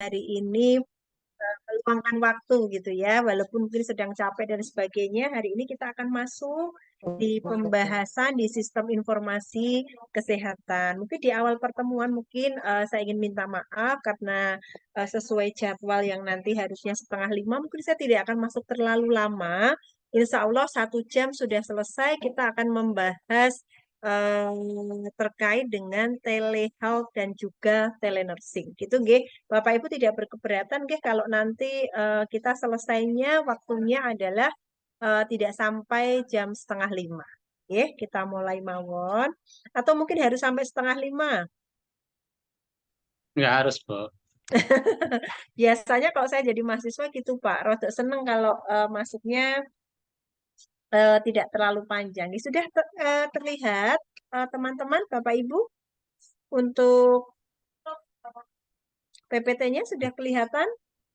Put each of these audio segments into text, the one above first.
hari ini meluangkan waktu gitu ya, walaupun mungkin sedang capek dan sebagainya. Hari ini kita akan masuk di pembahasan di sistem informasi kesehatan. Mungkin di awal pertemuan mungkin saya ingin minta maaf karena sesuai jadwal yang nanti harusnya 4:30, mungkin saya tidak akan masuk terlalu lama. Insya Allah 1 jam sudah selesai. Kita akan membahas terkait dengan telehealth dan juga telenursing. Gitu, nggih. Bapak Ibu tidak berkeberatan nggih kalau nanti kita selesainya waktunya adalah tidak sampai jam 4:30. Nggih, kita mulai mawon. Atau mungkin harus sampai 4:30. Nggak harus, Bu. Biasanya kalau saya jadi mahasiswa gitu Pak, rada seneng kalau masuknya tidak terlalu panjang. Ini sudah terlihat teman-teman, Bapak Ibu, untuk PPT-nya sudah kelihatan?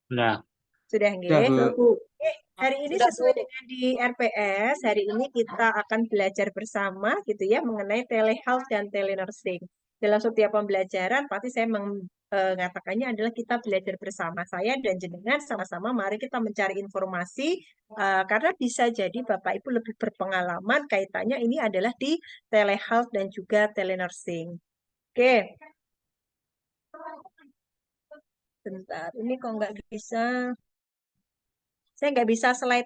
Nah, Sudah udah, nggih. Bu. Oke, hari ini sesuai dengan di RPS, hari ini kita akan belajar bersama gitu ya mengenai telehealth dan telenursing. Dalam setiap pembelajaran pasti saya mengatakannya adalah kita belajar bersama, saya dan jenengan sama-sama mari kita mencari informasi karena bisa jadi Bapak Ibu lebih berpengalaman kaitannya ini adalah di telehealth dan juga telenursing. Oke, bentar. Ini kok nggak bisa. Saya nggak bisa slide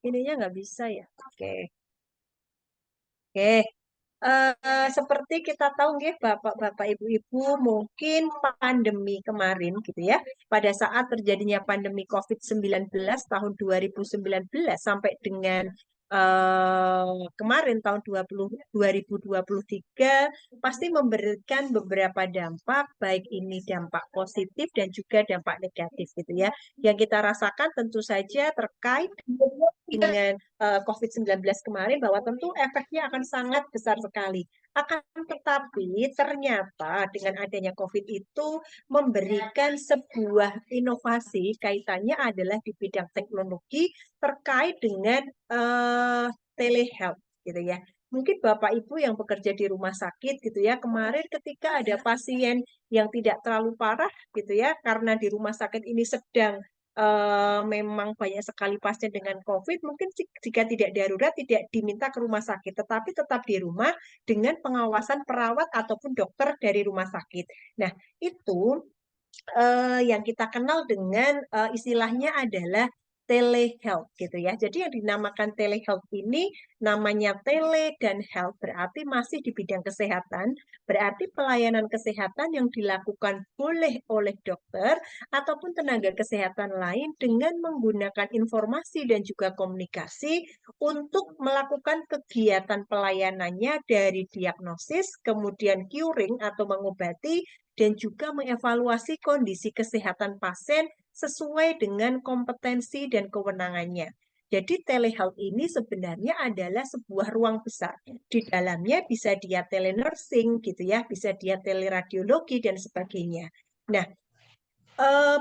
ininya nggak bisa ya. Oke. Oke. Seperti kita tahu nggih Bapak Ibu-ibu mungkin pandemi kemarin gitu ya. Pada saat terjadinya pandemi COVID-19 tahun 2019 sampai dengan kemarin tahun 2023 pasti memberikan beberapa dampak baik ini dampak positif dan juga dampak negatif gitu ya. Yang kita rasakan tentu saja terkait dengan COVID-19 kemarin bahwa tentu efeknya akan sangat besar sekali. Akan tetapi ternyata dengan adanya COVID itu memberikan sebuah inovasi kaitannya adalah di bidang teknologi terkait dengan telehealth gitu ya. Mungkin Bapak Ibu yang bekerja di rumah sakit gitu ya, kemarin ketika ada pasien yang tidak terlalu parah gitu ya, karena di rumah sakit ini sedang memang banyak sekali pasien dengan COVID, mungkin jika tidak darurat tidak diminta ke rumah sakit, tetapi tetap di rumah dengan pengawasan perawat ataupun dokter dari rumah sakit. Nah, itu yang kita kenal dengan istilahnya adalah telehealth gitu ya. Jadi yang dinamakan telehealth ini namanya tele dan health berarti masih di bidang kesehatan, berarti pelayanan kesehatan yang dilakukan boleh oleh dokter ataupun tenaga kesehatan lain dengan menggunakan informasi dan juga komunikasi untuk melakukan kegiatan pelayanannya dari diagnosis, kemudian curing atau mengobati dan juga mengevaluasi kondisi kesehatan pasien sesuai dengan kompetensi dan kewenangannya. Jadi telehealth ini sebenarnya adalah sebuah ruang besar. Di dalamnya bisa dia telenursing gitu ya, bisa dia teleradiologi dan sebagainya. Nah,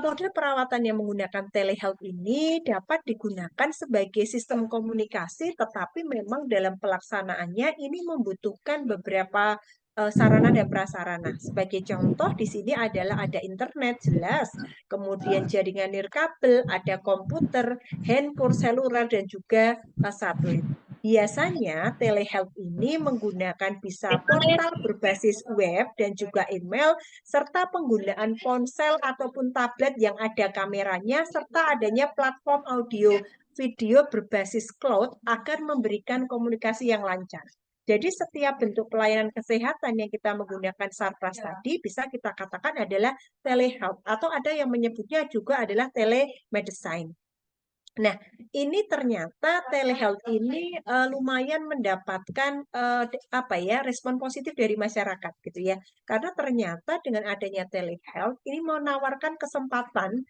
model perawatan yang menggunakan telehealth ini dapat digunakan sebagai sistem komunikasi, tetapi memang dalam pelaksanaannya ini membutuhkan beberapa sarana dan prasarana. Sebagai contoh, di sini adalah ada internet, jelas, kemudian jaringan nirkabel, ada komputer, handphone seluler, dan juga satelit. Biasanya telehealth ini menggunakan bisa portal berbasis web dan juga email serta penggunaan ponsel ataupun tablet yang ada kameranya, serta adanya platform audio video berbasis cloud agar memberikan komunikasi yang lancar. Jadi setiap bentuk pelayanan kesehatan yang kita menggunakan sarpras tadi bisa kita katakan adalah telehealth atau ada yang menyebutnya juga adalah telemedicine. Nah, ini ternyata telehealth ini lumayan mendapatkan apa ya respon positif dari masyarakat gitu ya. Karena ternyata dengan adanya telehealth ini menawarkan kesempatan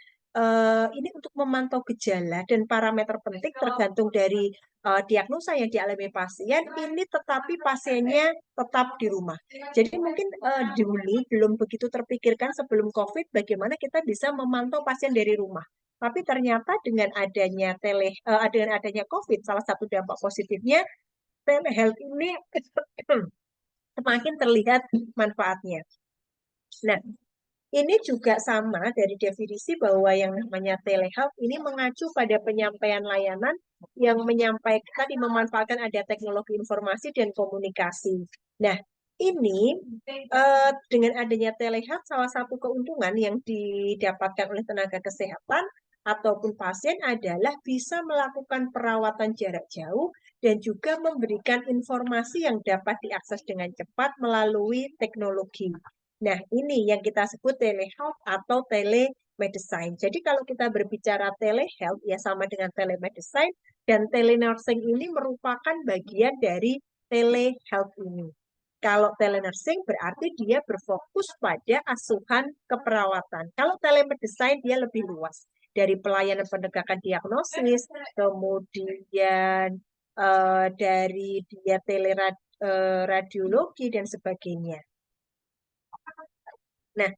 ini untuk memantau gejala dan parameter penting tergantung dari diagnosa yang dialami pasien ini tetapi pasiennya tetap di rumah. Jadi mungkin dulu belum begitu terpikirkan sebelum COVID bagaimana kita bisa memantau pasien dari rumah. Tapi ternyata dengan adanya COVID, salah satu dampak positifnya telehealth ini semakin terlihat manfaatnya. Nah, Ini juga sama dari definisi bahwa yang namanya telehealth ini mengacu pada penyampaian layanan yang menyampaikan tadi memanfaatkan ada teknologi informasi dan komunikasi. Nah, ini dengan adanya telehealth salah satu keuntungan yang didapatkan oleh tenaga kesehatan ataupun pasien adalah bisa melakukan perawatan jarak jauh dan juga memberikan informasi yang dapat diakses dengan cepat melalui teknologi. Nah, ini yang kita sebut telehealth atau telemedicine. Jadi kalau kita berbicara telehealth, ya sama dengan telemedicine, dan telenursing ini merupakan bagian dari telehealth ini. Kalau telenursing berarti dia berfokus pada asuhan keperawatan. Kalau telemedicine dia lebih luas. Dari pelayanan penegakan diagnosis, kemudian dari dia teleradiologi dan sebagainya. Nah,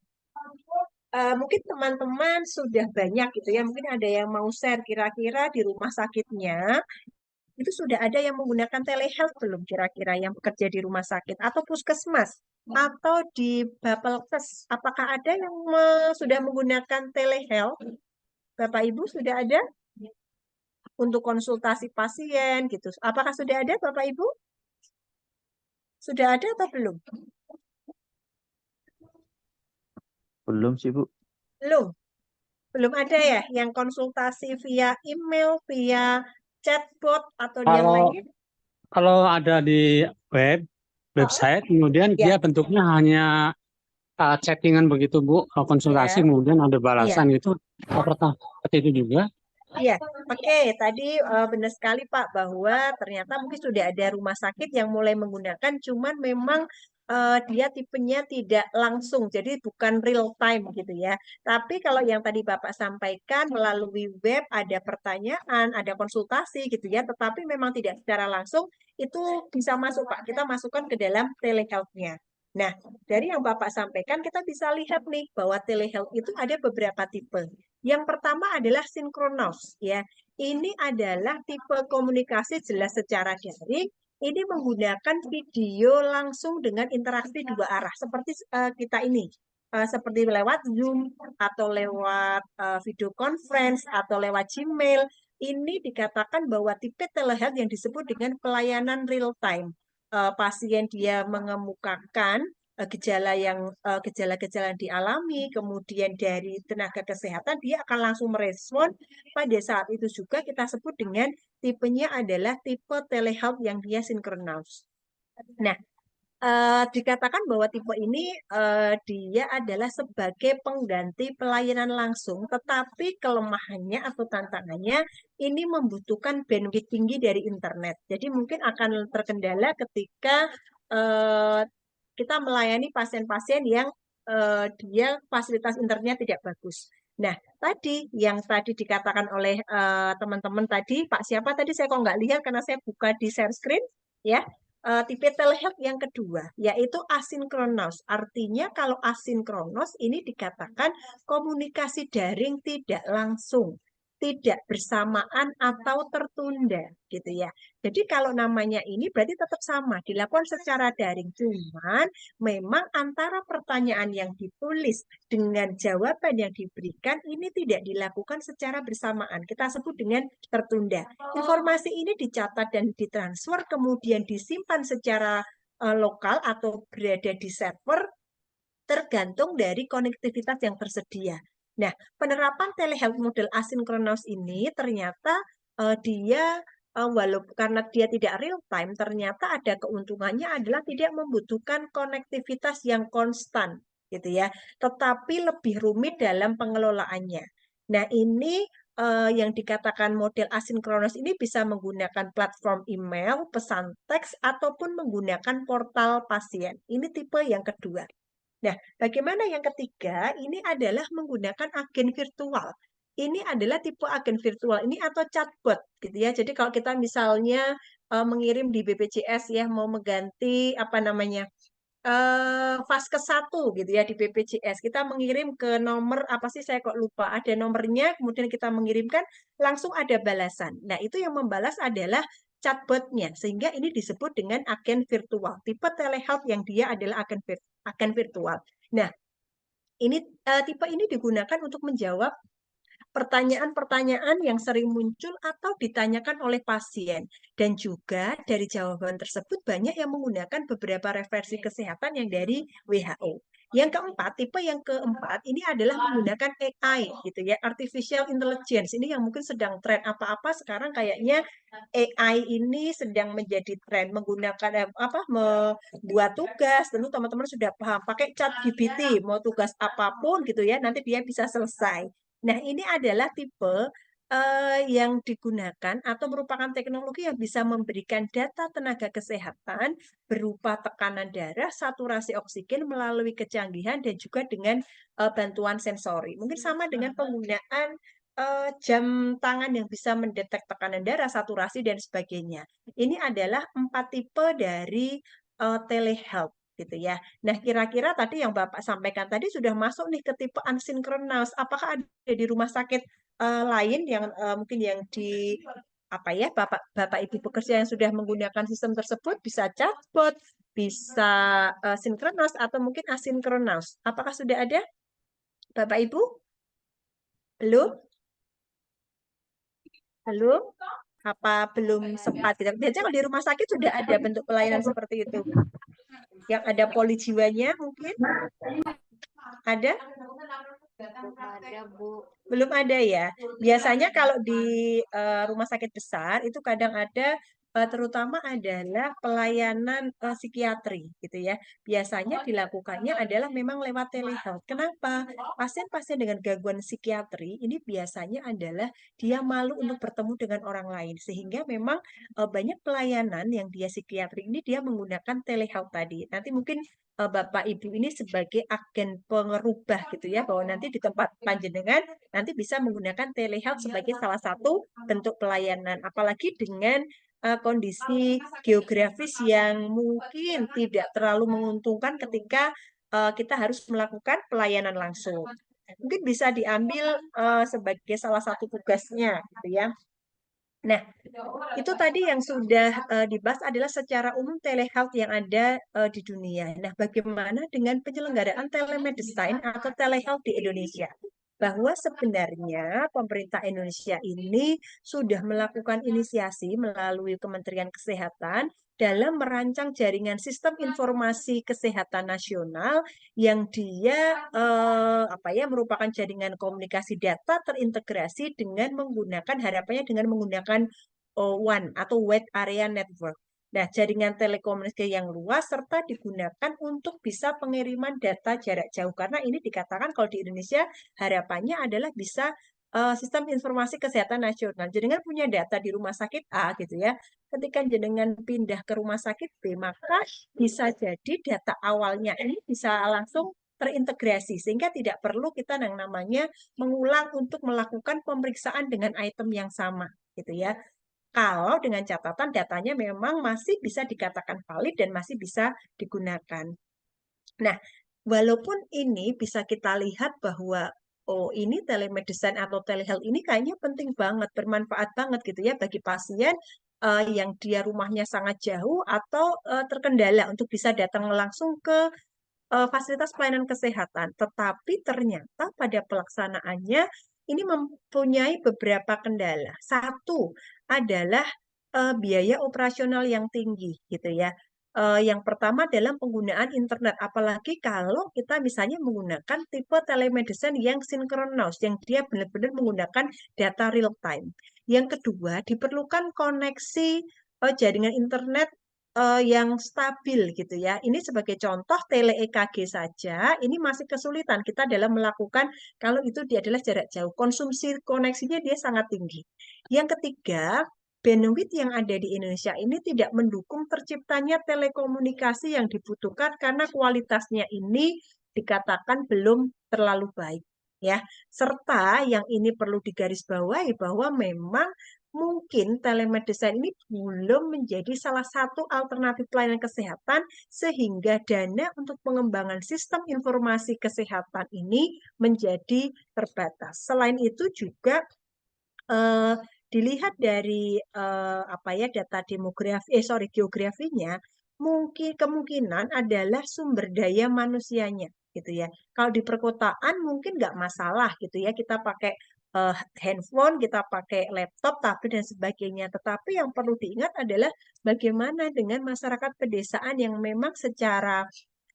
mungkin teman-teman sudah banyak gitu ya, mungkin ada yang mau share kira-kira di rumah sakitnya, itu sudah ada yang menggunakan telehealth belum kira-kira yang bekerja di rumah sakit atau puskesmas atau di Bapelkes, apakah ada yang sudah menggunakan telehealth? Bapak Ibu sudah ada untuk konsultasi pasien gitu. Apakah sudah ada Bapak Ibu? Sudah ada atau belum? Belum sih, Bu. Belum. Belum ada ya yang konsultasi via email, via chatbot atau yang Kalau lainnya? kalau ada di website, kemudian Ya, dia bentuknya hanya chattingan begitu, Bu, konsultasi, ya, kemudian ada iya. balasan itu. Apakah seperti itu juga? Iya, oke. Tadi benar sekali Pak bahwa ternyata mungkin sudah ada rumah sakit yang mulai menggunakan, cuman memang dia tipenya tidak langsung, jadi bukan real time gitu ya. Tapi kalau yang tadi Bapak sampaikan melalui web ada pertanyaan, ada konsultasi gitu ya, tetapi memang tidak secara langsung itu bisa masuk Pak. Kita masukkan ke dalam telehealth-nya. Nah, dari yang Bapak sampaikan kita bisa lihat nih bahwa telehealth itu ada beberapa tipe. Yang pertama adalah sinkronous ya. Ini adalah tipe komunikasi jelas secara daring. Ini menggunakan video langsung dengan interaksi dua arah seperti kita ini. Seperti lewat Zoom atau lewat video conference atau lewat Gmail. Ini dikatakan bahwa tipe telehealth yang disebut dengan pelayanan real time. Pasien dia mengemukakan gejala-gejala yang dialami, kemudian dari tenaga kesehatan dia akan langsung merespon. Pada saat itu juga kita sebut dengan tipenya adalah tipe telehealth yang dia sinkronous. Nah, dikatakan bahwa tipe ini dia adalah sebagai pengganti pelayanan langsung, tetapi kelemahannya atau tantangannya ini membutuhkan bandwidth tinggi dari internet. Jadi mungkin akan terkendala ketika kita melayani pasien-pasien yang dia fasilitas internetnya tidak bagus. Nah, tadi dikatakan oleh teman-teman tadi, Pak siapa tadi saya kok nggak lihat karena saya buka di share screen, ya. Tipe telehealth yang kedua, yaitu asinkronous. Artinya kalau asinkronous ini dikatakan komunikasi daring tidak langsung, tidak bersamaan atau tertunda, gitu ya. Jadi kalau namanya ini berarti tetap sama, dilakukan secara daring. Cuman memang antara pertanyaan yang ditulis dengan jawaban yang diberikan ini tidak dilakukan secara bersamaan. Kita sebut dengan tertunda. Informasi ini dicatat dan ditransfer, kemudian disimpan secara lokal atau berada di server tergantung dari konektivitas yang tersedia. Nah, penerapan telehealth model asinkronous ini ternyata dia walaupun karena dia tidak real time, ternyata ada keuntungannya adalah tidak membutuhkan konektivitas yang konstan, gitu ya. Tetapi lebih rumit dalam pengelolaannya. Nah, ini yang dikatakan model asinkronus ini bisa menggunakan platform email, pesan teks, ataupun menggunakan portal pasien. Ini tipe yang kedua. Nah, bagaimana yang ketiga? Ini adalah menggunakan agen virtual. Ini adalah tipe agen virtual ini atau chatbot gitu ya. Jadi kalau kita misalnya mengirim di BPJS ya mau mengganti apa namanya Vaskes 1 gitu ya di BPJS. Kita mengirim ke nomor apa sih saya kok lupa. Ada nomornya, kemudian kita mengirimkan langsung ada balasan. Nah, itu yang membalas adalah chatbotnya. Sehingga ini disebut dengan agen virtual. Tipe telehealth yang dia adalah agen virtual. Nah, Ini tipe ini digunakan untuk menjawab pertanyaan-pertanyaan yang sering muncul atau ditanyakan oleh pasien. Dan juga dari jawaban tersebut banyak yang menggunakan beberapa referensi kesehatan yang dari WHO. Yang keempat, tipe yang keempat ini adalah menggunakan AI gitu ya, artificial intelligence. Ini yang mungkin sedang tren apa-apa sekarang kayaknya AI ini sedang menjadi tren menggunakan membuat tugas. Tentu teman-teman sudah paham pakai ChatGPT, mau tugas apapun gitu ya, nanti dia bisa selesai. Nah, ini adalah tipe yang digunakan atau merupakan teknologi yang bisa memberikan data tenaga kesehatan berupa tekanan darah, saturasi oksigen melalui kecanggihan dan juga dengan bantuan sensori. Mungkin sama dengan penggunaan jam tangan yang bisa mendetek tekanan darah, saturasi dan sebagainya. Ini adalah 4 tipe dari telehealth gitu ya. Nah, kira-kira tadi yang Bapak sampaikan tadi sudah masuk nih ke tipe unsynchronous. Apakah ada di rumah sakit lain yang mungkin yang di apa ya Bapak Ibu pekerja yang sudah menggunakan sistem tersebut bisa chatbot, bisa synchronous atau mungkin asynchronous. Apakah sudah ada Bapak Ibu? Belum? Belum? Apa belum sempat? Biasanya kalau di rumah sakit sudah ada bentuk pelayanan seperti itu. Yang ada poli jiwanya mungkin? Ada? Ada, Bu. Belum ada ya. Biasanya kalau di rumah sakit besar itu kadang ada terutama adalah pelayanan psikiatri gitu ya. Biasanya dilakukannya adalah memang lewat telehealth. Kenapa? Pasien-pasien dengan gangguan psikiatri ini biasanya adalah dia malu untuk bertemu dengan orang lain sehingga memang banyak pelayanan yang dia psikiatri ini dia menggunakan telehealth tadi. Nanti mungkin Bapak Ibu ini sebagai agen pengerubah gitu ya, bahwa nanti di tempat panjenengan nanti bisa menggunakan telehealth sebagai salah satu bentuk pelayanan. Apalagi dengan kondisi geografis yang mungkin tidak terlalu menguntungkan ketika kita harus melakukan pelayanan langsung. Mungkin bisa diambil sebagai salah satu tugasnya gitu ya. Nah, itu tadi yang sudah dibahas adalah secara umum telehealth yang ada di dunia. Nah, bagaimana dengan penyelenggaraan telemedicine atau telehealth di Indonesia? Bahwa sebenarnya pemerintah Indonesia ini sudah melakukan inisiasi melalui Kementerian Kesehatan dalam merancang jaringan sistem informasi kesehatan nasional yang dia merupakan jaringan komunikasi data terintegrasi dengan menggunakan harapannya dengan menggunakan WAN atau Wide Area Network. Nah, jaringan telekomunikasi yang luas serta digunakan untuk bisa pengiriman data jarak jauh karena ini dikatakan kalau di Indonesia harapannya adalah bisa sistem informasi kesehatan nasional. Jenengan punya data di rumah sakit A gitu ya. Ketika jenengan pindah ke rumah sakit B, maka bisa jadi data awalnya ini bisa langsung terintegrasi sehingga tidak perlu kita yang namanya mengulang untuk melakukan pemeriksaan dengan item yang sama gitu ya. Kalau dengan catatan datanya memang masih bisa dikatakan valid dan masih bisa digunakan. Nah, walaupun ini bisa kita lihat bahwa oh ini telemedicine atau telehealth ini kayaknya penting banget, bermanfaat banget gitu ya bagi pasien yang dia rumahnya sangat jauh atau terkendala untuk bisa datang langsung ke fasilitas pelayanan kesehatan. Tetapi ternyata pada pelaksanaannya ini mempunyai beberapa kendala. Satu adalah biaya operasional yang tinggi, gitu ya. Yang pertama dalam penggunaan internet, apalagi kalau kita misalnya menggunakan tipe telemedicine yang synchronous, yang dia benar-benar menggunakan data real time. Yang kedua, diperlukan koneksi jaringan internet yang stabil gitu ya. Ini sebagai contoh tele EKG saja, ini masih kesulitan kita dalam melakukan kalau itu dia adalah jarak jauh. Konsumsi koneksinya dia sangat tinggi. Yang ketiga, bandwidth yang ada di Indonesia ini tidak mendukung terciptanya telekomunikasi yang dibutuhkan karena kualitasnya ini dikatakan belum terlalu baik ya. Serta yang ini perlu digarisbawahi bahwa memang mungkin telemedicine ini belum menjadi salah satu alternatif pelayanan kesehatan sehingga dana untuk pengembangan sistem informasi kesehatan ini menjadi terbatas. Selain itu juga dilihat dari data geografinya, mungkin kemungkinan adalah sumber daya manusianya gitu ya. Kalau di perkotaan mungkin nggak masalah gitu ya, kita pakai handphone, kita pakai laptop, tablet dan sebagainya. Tetapi yang perlu diingat adalah bagaimana dengan masyarakat pedesaan yang memang secara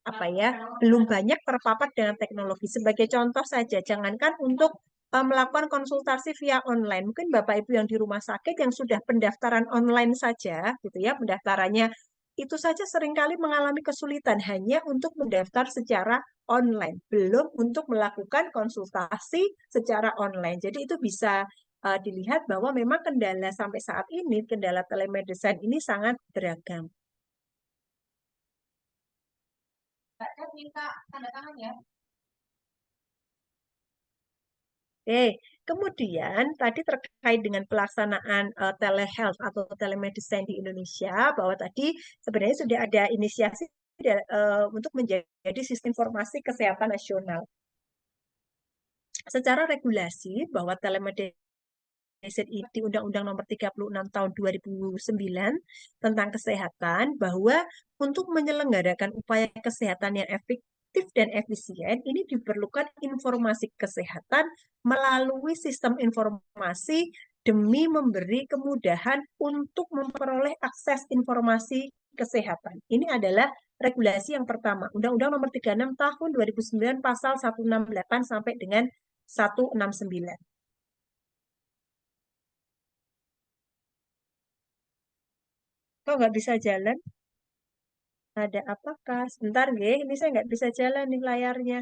apa ya belum banyak terpapar dengan teknologi. Sebagai contoh saja, jangankan untuk melakukan konsultasi via online. Mungkin Bapak Ibu yang di rumah sakit yang sudah pendaftaran online saja, gitu ya, pendaftarannya itu saja seringkali mengalami kesulitan hanya untuk mendaftar secara online, belum untuk melakukan konsultasi secara online. Jadi itu bisa dilihat bahwa memang kendala sampai saat ini, kendala telemedicine ini sangat beragam. Mbak minta tanda tangan ya. Oke, kemudian tadi terkait dengan pelaksanaan telehealth atau telemedicine di Indonesia, bahwa tadi sebenarnya sudah ada inisiasi untuk menjadi sistem informasi kesehatan nasional. Secara regulasi bahwa telemedicine di Undang-Undang Nomor 36 Tahun 2009 tentang kesehatan, bahwa untuk menyelenggarakan upaya kesehatan yang efektif dan efisien, ini diperlukan informasi kesehatan melalui sistem informasi demi memberi kemudahan untuk memperoleh akses informasi kesehatan. Ini adalah regulasi yang pertama, Undang-Undang Nomor 36 Tahun 2009 Pasal 168 sampai dengan 169. Kok nggak bisa jalan? Ada apakah? Sebentar, nggih. Ini saya nggak bisa jalan nih layarnya.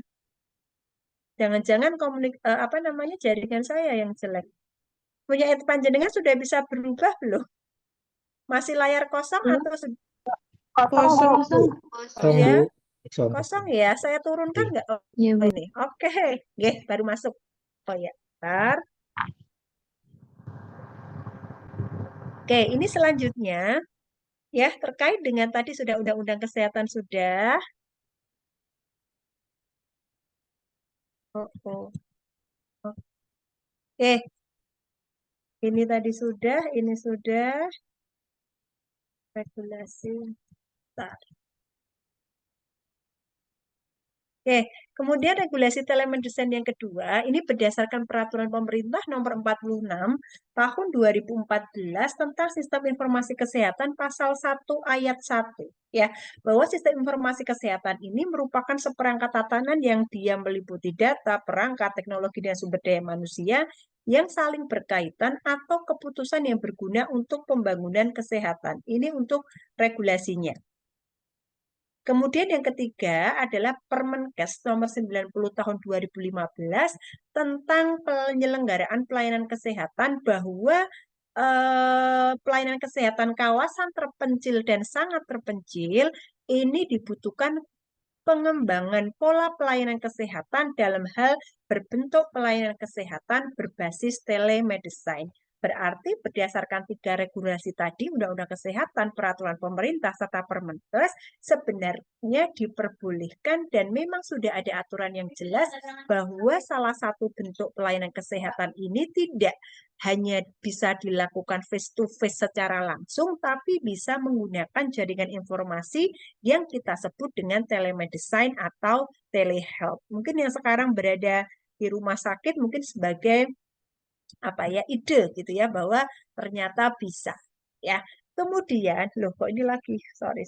Jangan-jangan apa namanya jaringan saya yang jelek. Punya panjenengan sudah bisa berubah belum? Masih layar kosong atau sudah Kosong, Bu. Kosong. ya? Kosong. Kosong ya. Saya turunkan nggak? Oh, Iya, Bu. ini. Oke, nggih, baru masuk. Oh ya, bentar. Oke, ini selanjutnya ya terkait dengan tadi sudah undang-undang kesehatan sudah. Oh. Oke, ini tadi sudah, ini sudah regulasi. Bentar. Oke, kemudian regulasi telemedicine yang kedua, ini berdasarkan peraturan pemerintah nomor 46 tahun 2014 tentang sistem informasi kesehatan pasal 1 ayat 1. Ya, bahwa sistem informasi kesehatan ini merupakan seperangkat tatanan yang dia meliputi data, perangkat, teknologi, dan sumber daya manusia yang saling berkaitan atau keputusan yang berguna untuk pembangunan kesehatan. Ini untuk regulasinya. Kemudian yang ketiga adalah Permenkes nomor 90 tahun 2015 tentang penyelenggaraan pelayanan kesehatan, bahwa pelayanan kesehatan kawasan terpencil dan sangat terpencil ini dibutuhkan pengembangan pola pelayanan kesehatan dalam hal berbentuk pelayanan kesehatan berbasis telemedicine. Berarti berdasarkan 3 regulasi tadi, Undang-Undang Kesehatan, Peraturan Pemerintah, serta Permenkes, sebenarnya diperbolehkan dan memang sudah ada aturan yang jelas bahwa salah satu bentuk pelayanan kesehatan ini tidak hanya bisa dilakukan face-to-face secara langsung, tapi bisa menggunakan jaringan informasi yang kita sebut dengan telemedicine atau telehealth. Mungkin yang sekarang berada di rumah sakit mungkin sebagai apa ya ide gitu ya, bahwa ternyata bisa ya. Kemudian loh kok ini lagi sorry.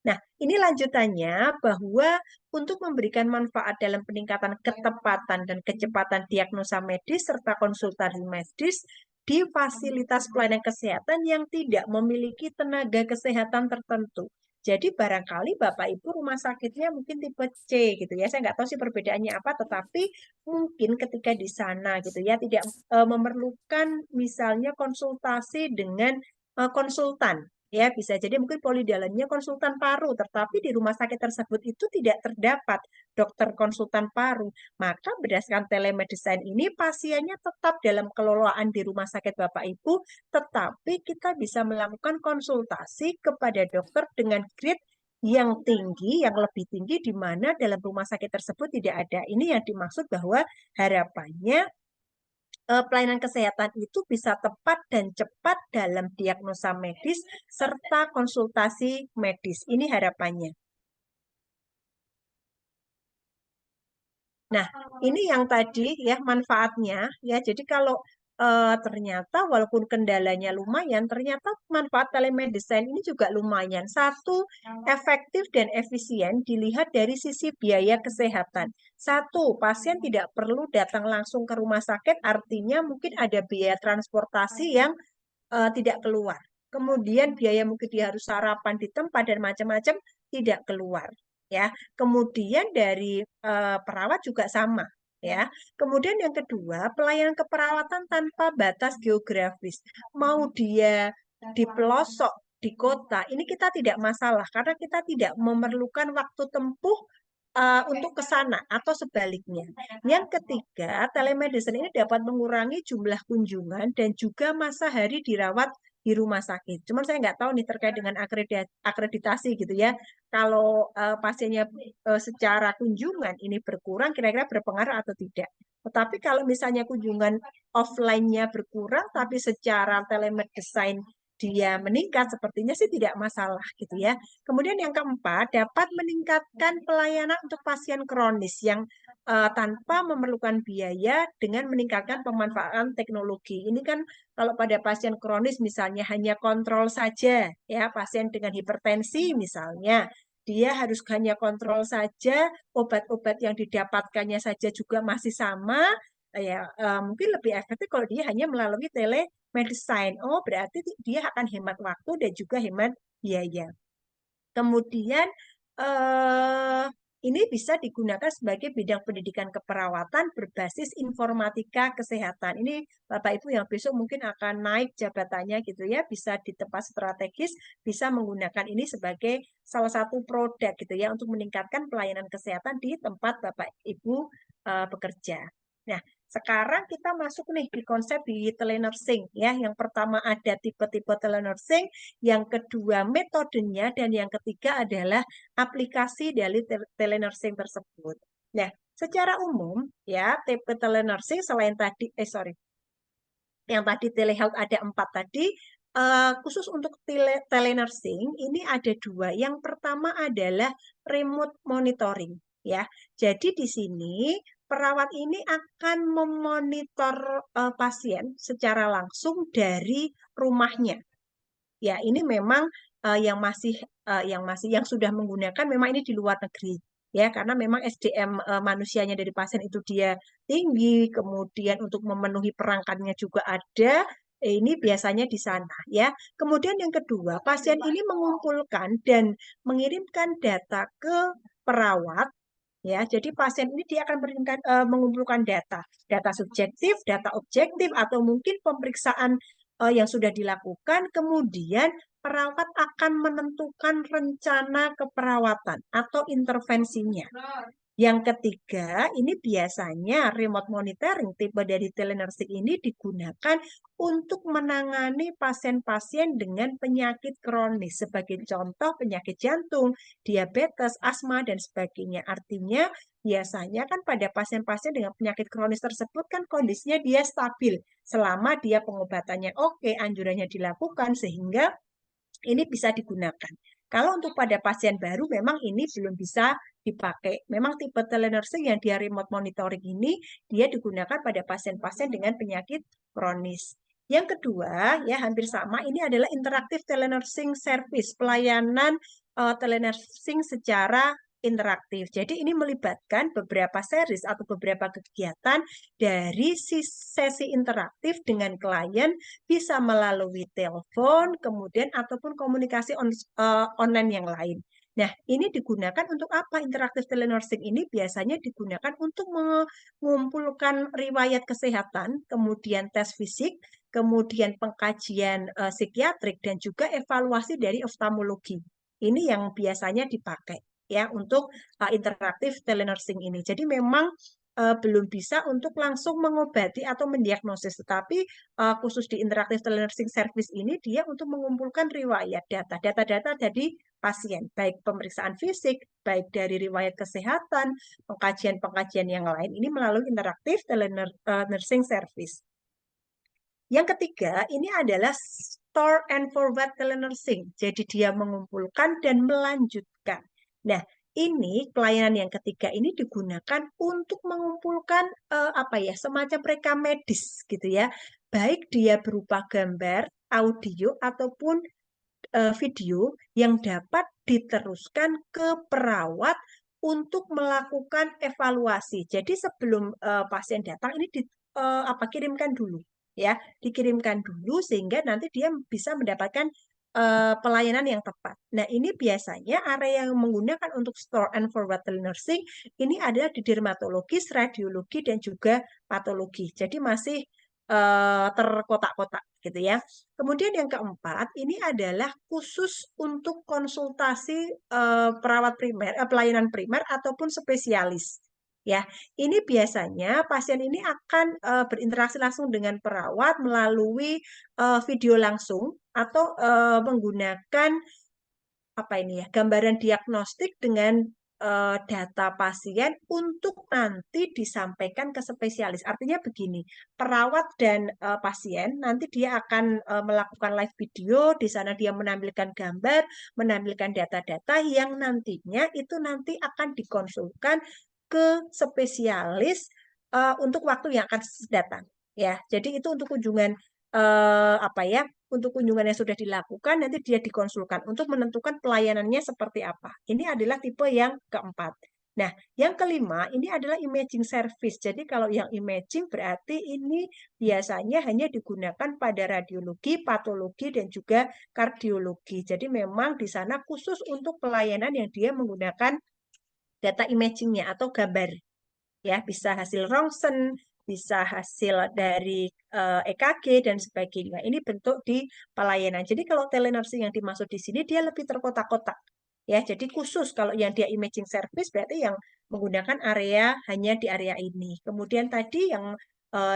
Nah, ini lanjutannya, bahwa untuk memberikan manfaat dalam peningkatan ketepatan dan kecepatan diagnosa medis serta konsultasi medis di fasilitas pelayanan kesehatan yang tidak memiliki tenaga kesehatan tertentu. Jadi barangkali Bapak Ibu rumah sakitnya mungkin tipe C gitu ya. Saya nggak tahu sih perbedaannya apa, tetapi mungkin ketika di sana gitu ya tidak memerlukan misalnya konsultasi dengan konsultan. Ya, bisa jadi mungkin polidalannya konsultan paru, tetapi di rumah sakit tersebut itu tidak terdapat dokter konsultan paru. Maka berdasarkan telemedicine ini pasiennya tetap dalam kelolaan di rumah sakit Bapak Ibu, tetapi kita bisa melakukan konsultasi kepada dokter dengan grade yang tinggi, yang lebih tinggi, di mana dalam rumah sakit tersebut tidak ada. Ini yang dimaksud bahwa harapannya pelayanan kesehatan itu bisa tepat dan cepat dalam diagnosa medis serta konsultasi medis. Ini harapannya. Nah, ini yang tadi ya manfaatnya ya. Jadi kalau ternyata walaupun kendalanya lumayan, ternyata manfaat telemedicine ini juga lumayan. Satu, efektif dan efisien dilihat dari sisi biaya kesehatan. Satu, pasien tidak perlu datang langsung ke rumah sakit, artinya mungkin ada biaya transportasi yang tidak keluar. Kemudian biaya mungkin dia harus sarapan di tempat dan macam-macam tidak keluar. Ya, kemudian dari perawat juga sama. Ya, kemudian yang kedua, pelayanan keperawatan tanpa batas geografis. Mau dia di pelosok di kota, ini kita tidak masalah karena kita tidak memerlukan waktu tempuh untuk ke sana atau sebaliknya. Yang ketiga, telemedicine ini dapat mengurangi jumlah kunjungan dan juga masa hari dirawat di rumah sakit. Cuman saya nggak tahu nih terkait dengan akreditasi gitu ya. Kalau pasiennya secara kunjungan ini berkurang, kira-kira berpengaruh atau tidak. Tetapi kalau misalnya kunjungan offline-nya berkurang, tapi secara telemedicine dia meningkat, sepertinya sih tidak masalah gitu ya. Kemudian yang keempat, dapat meningkatkan pelayanan untuk pasien kronis yang tanpa memerlukan biaya dengan meningkatkan pemanfaatan teknologi. Ini kan kalau pada pasien kronis misalnya hanya kontrol saja, ya pasien dengan hipertensi misalnya, dia harus hanya kontrol saja, obat-obat yang didapatkannya saja juga masih sama, ya mungkin lebih efektif kalau dia hanya melalui telemedicine. Oh, berarti dia akan hemat waktu dan juga hemat biaya. Kemudian ini bisa digunakan sebagai bidang pendidikan keperawatan berbasis informatika kesehatan. Ini Bapak Ibu yang besok mungkin akan naik jabatannya gitu ya, bisa di tempat strategis, bisa menggunakan ini sebagai salah satu produk gitu ya untuk meningkatkan pelayanan kesehatan di tempat Bapak Ibu bekerja. Nah, sekarang kita masuk nih di konsep di telenursing ya. Yang pertama ada tipe-tipe telenursing, yang kedua metodenya, dan yang ketiga adalah aplikasi dari telenursing tersebut. Nah, secara umum ya tipe telenursing selain tadi yang tadi telehealth ada 4 tadi, khusus untuk telenursing ini ada 2. Yang pertama adalah remote monitoring ya. Jadi di sini perawat ini akan memonitor pasien secara langsung dari rumahnya. Ya, ini memang yang sudah menggunakan memang ini di luar negeri ya, karena memang SDM manusianya dari pasien itu dia tinggi, kemudian untuk memenuhi perangkatnya juga ada. Ini biasanya di sana ya. Kemudian yang kedua, pasien ini mengumpulkan dan mengirimkan data ke perawat ya. Jadi pasien ini dia akan mengumpulkan data subjektif, data objektif, atau mungkin pemeriksaan yang sudah dilakukan, kemudian perawat akan menentukan rencana keperawatan atau intervensinya. Yang ketiga, ini biasanya remote monitoring tipe dari telenursing ini digunakan untuk menangani pasien-pasien dengan penyakit kronis. Sebagai contoh, penyakit jantung, diabetes, asma, dan sebagainya. Artinya, biasanya kan pada pasien-pasien dengan penyakit kronis tersebut kan kondisinya dia stabil. Selama dia pengobatannya oke, anjurannya dilakukan, sehingga ini bisa digunakan. Kalau untuk pada pasien baru memang ini belum bisa dipakai. Memang tipe telenursing yang dia remote monitoring ini dia digunakan pada pasien-pasien dengan penyakit kronis. Yang kedua, ya hampir sama, ini adalah interaktif telenursing service, pelayanan telenursing secara interaktif. Jadi ini melibatkan beberapa series atau beberapa kegiatan dari sesi interaktif dengan klien, bisa melalui telepon, kemudian ataupun komunikasi online yang lain. Nah, ini digunakan untuk apa? Interaktif telenursing ini biasanya digunakan untuk mengumpulkan riwayat kesehatan, kemudian tes fisik, kemudian pengkajian psikiatrik, dan juga evaluasi dari oftalmologi. Ini yang biasanya dipakai ya untuk interaktif telenursing ini. Jadi memang belum bisa untuk langsung mengobati atau mendiagnosis, tetapi khusus di interaktif telenursing service ini dia untuk mengumpulkan riwayat data-data dari pasien, baik pemeriksaan fisik, baik dari riwayat kesehatan, pengkajian-pengkajian yang lain, ini melalui interaktif telenursing service. Yang ketiga, ini adalah store and forward telenursing. Jadi dia mengumpulkan dan melanjutkan. Nah, ini pelayanan yang ketiga ini digunakan untuk mengumpulkan semacam rekam medis gitu ya. Baik dia berupa gambar, audio ataupun video yang dapat diteruskan ke perawat untuk melakukan evaluasi. Jadi sebelum pasien datang ini kirimkan dulu ya, dikirimkan dulu sehingga nanti dia bisa mendapatkan pelayanan yang tepat. Nah, ini biasanya area yang menggunakan untuk store and forward telenursing ini adalah di dermatologis, radiologi, dan juga patologi. Jadi masih terkotak-kotak gitu ya. Kemudian yang keempat, ini adalah khusus untuk konsultasi perawat primer, pelayanan primer ataupun spesialis. Ya, ini biasanya pasien ini akan berinteraksi langsung dengan perawat melalui video langsung atau menggunakan gambaran diagnostik dengan data pasien untuk nanti disampaikan ke spesialis. Artinya begini, perawat dan pasien nanti dia akan melakukan live video, di sana dia menampilkan gambar, menampilkan data-data yang nantinya itu nanti akan dikonsulkan ke spesialis untuk waktu yang akan datang. Ya, jadi itu untuk kunjungan untuk kunjungan yang sudah dilakukan, nanti dia dikonsulkan untuk menentukan pelayanannya seperti apa. Ini adalah tipe yang keempat. Nah, yang kelima, ini adalah imaging service. Jadi kalau yang imaging berarti ini biasanya hanya digunakan pada radiologi, patologi, dan juga kardiologi. Jadi memang di sana khusus untuk pelayanan yang dia menggunakan data imagingnya atau gambar. Ya, bisa hasil rongsen, bisa hasil dari EKG dan sebagainya. Ini bentuk di pelayanan. Jadi kalau telenursing yang dimaksud di sini dia lebih terkotak-kotak. Ya, jadi khusus kalau yang dia imaging service berarti yang menggunakan area hanya di area ini. Kemudian tadi yang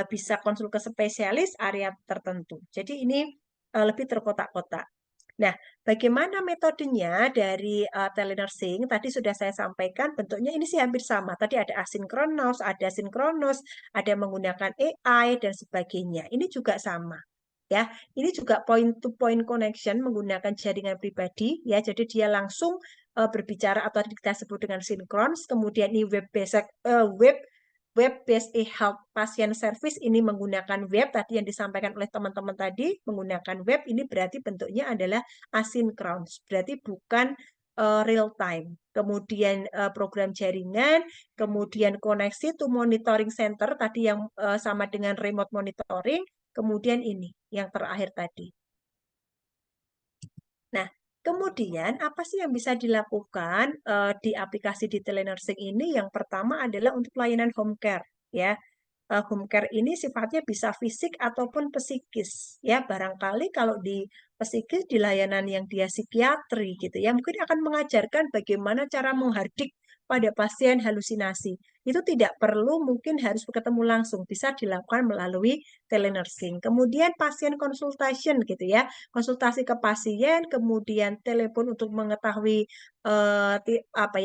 bisa konsul ke spesialis area tertentu. Jadi ini lebih terkotak-kotak. Nah, bagaimana metodenya dari telenursing? Tadi sudah saya sampaikan, bentuknya ini sih hampir sama. Tadi ada asinkronos, ada sinkronos, ada menggunakan AI, dan sebagainya. Ini juga sama. Ya, ini juga point-to-point connection menggunakan jaringan pribadi. Ya, jadi dia langsung berbicara atau kita sebut dengan sinkron. Kemudian ini web-based e-health pasien service ini menggunakan web tadi yang disampaikan oleh teman-teman tadi menggunakan web ini berarti bentuknya adalah asinkron, berarti bukan real time. Kemudian program jaringan, kemudian koneksi to monitoring center tadi yang sama dengan remote monitoring, kemudian ini yang terakhir tadi. Nah, kemudian apa sih yang bisa dilakukan di aplikasi di telenursing ini? Yang pertama adalah untuk pelayanan home care ya. Home care ini sifatnya bisa fisik ataupun psikis ya. Barangkali kalau di psikis di layanan yang dia psikiatri gitu ya, mungkin akan mengajarkan bagaimana cara menghardik pada pasien halusinasi. Itu tidak perlu mungkin harus ketemu langsung, bisa dilakukan melalui telenursing. Kemudian pasien consultation gitu ya, konsultasi ke pasien, kemudian telepon untuk mengetahui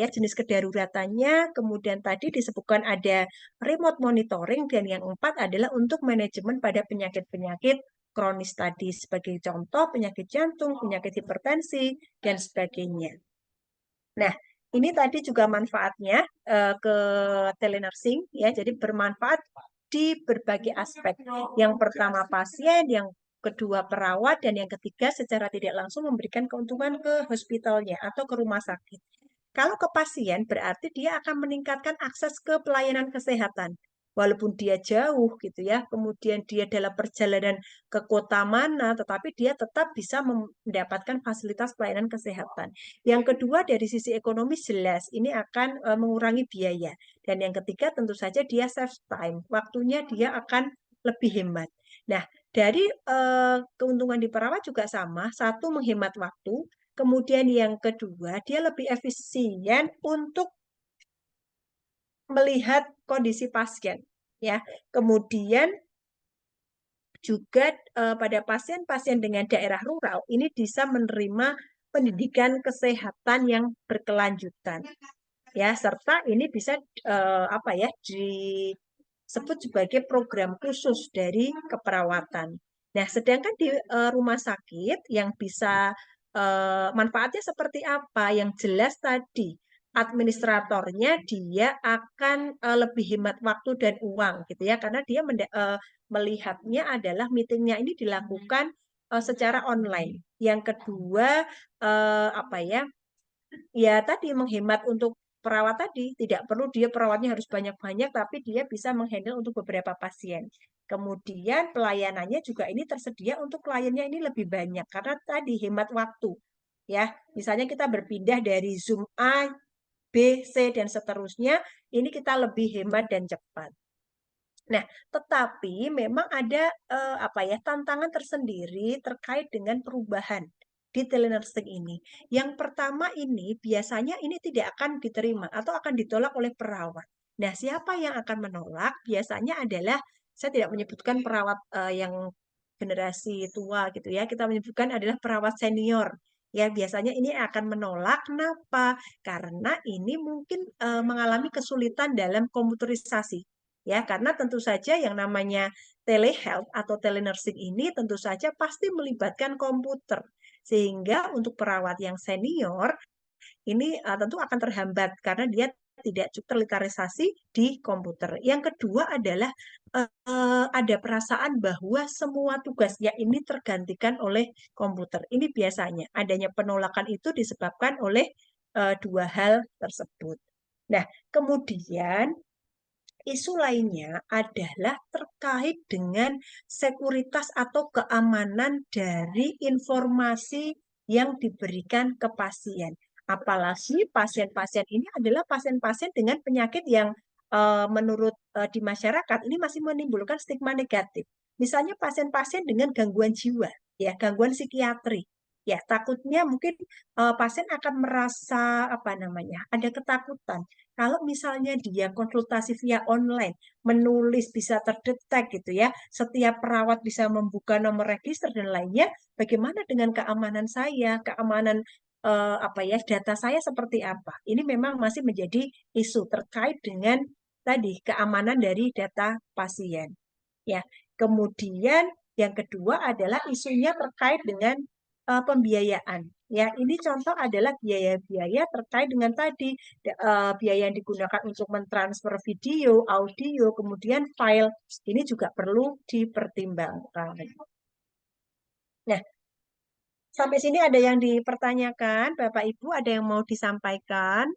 jenis kedaruratannya, kemudian tadi disebutkan ada remote monitoring, dan yang keempat adalah untuk manajemen pada penyakit-penyakit kronis tadi, sebagai contoh penyakit jantung, penyakit hipertensi, dan sebagainya. Nah, ini tadi juga manfaatnya ke telenursing ya, jadi bermanfaat di berbagai aspek. Yang pertama pasien, yang kedua perawat, dan yang ketiga secara tidak langsung memberikan keuntungan ke hospitalnya atau ke rumah sakit. Kalau ke pasien berarti dia akan meningkatkan akses ke pelayanan kesehatan. Walaupun dia jauh gitu ya, kemudian dia dalam perjalanan ke kota mana, tetapi dia tetap bisa mendapatkan fasilitas pelayanan kesehatan. Yang kedua dari sisi ekonomis jelas, ini akan mengurangi biaya. Dan yang ketiga tentu saja dia save time, waktunya dia akan lebih hemat. Nah, dari keuntungan di perawat juga sama, satu menghemat waktu, kemudian yang kedua dia lebih efisien untuk melihat kondisi pasien ya. Kemudian juga pada pasien-pasien dengan daerah rural ini bisa menerima pendidikan kesehatan yang berkelanjutan ya, serta ini bisa disebut sebagai program khusus dari keperawatan. Nah, sedangkan di rumah sakit yang bisa manfaatnya seperti apa? Yang jelas tadi administratornya dia akan lebih hemat waktu dan uang gitu ya, karena dia melihatnya adalah meetingnya ini dilakukan secara online. Yang kedua apa ya? Ya tadi menghemat untuk perawat tadi, tidak perlu dia perawatnya harus banyak-banyak, tapi dia bisa menghandle untuk beberapa pasien. Kemudian pelayanannya juga ini tersedia untuk kliennya ini lebih banyak karena tadi hemat waktu. Ya, misalnya kita berpindah dari Zoom A, B, C dan seterusnya, ini kita lebih hemat dan cepat. Nah, tetapi memang ada apa ya tantangan tersendiri terkait dengan perubahan di telenursing ini. Yang pertama ini biasanya ini tidak akan diterima atau akan ditolak oleh perawat. Nah, siapa yang akan menolak? Biasanya adalah saya tidak menyebutkan perawat yang generasi tua gitu ya. Kita menyebutkan adalah perawat senior. Ya, biasanya ini akan menolak. Kenapa? Karena ini mungkin mengalami kesulitan dalam komputerisasi. Ya, karena tentu saja yang namanya telehealth atau telenursing ini tentu saja pasti melibatkan komputer. Sehingga untuk perawat yang senior ini tentu akan terhambat karena dia tidak cukup terliterisasi di komputer. Yang kedua adalah ada perasaan bahwa semua tugasnya ini tergantikan oleh komputer. Ini biasanya adanya penolakan itu disebabkan oleh dua hal tersebut. Nah, kemudian isu lainnya adalah terkait dengan sekuritas atau keamanan dari informasi yang diberikan ke pasien. Apalagi pasien-pasien ini adalah pasien-pasien dengan penyakit yang menurut di masyarakat ini masih menimbulkan stigma negatif. Misalnya pasien-pasien dengan gangguan jiwa, ya gangguan psikiatri. Ya, takutnya mungkin pasien akan merasa apa namanya, ada ketakutan kalau misalnya dia konsultasi via online, menulis bisa terdetek gitu ya, setiap perawat bisa membuka nomor register dan lainnya, bagaimana dengan keamanan saya, keamanan apa ya, data saya seperti apa? Ini memang masih menjadi isu terkait dengan tadi keamanan dari data pasien. Ya, kemudian yang kedua adalah isunya terkait dengan pembiayaan. Ya, ini contoh adalah biaya-biaya terkait dengan tadi biaya yang digunakan untuk mentransfer video, audio, kemudian file. Ini juga perlu dipertimbangkan. Nah, sampai sini ada yang dipertanyakan, Bapak Ibu, ada yang mau disampaikan?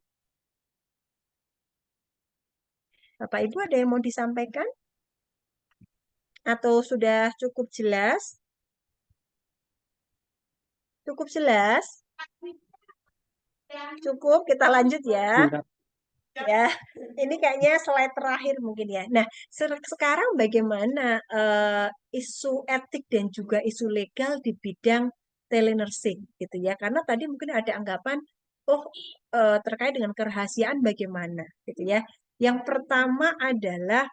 Bapak Ibu ada yang mau disampaikan? Atau sudah cukup jelas? Cukup jelas? Cukup, kita lanjut ya. Enggak. Ya, ini kayaknya slide terakhir mungkin ya. Nah, sekarang bagaimana isu etik dan juga isu legal di bidang telenursing gitu ya? Karena tadi mungkin ada anggapan, oh terkait dengan kerahasiaan bagaimana gitu ya. Yang pertama adalah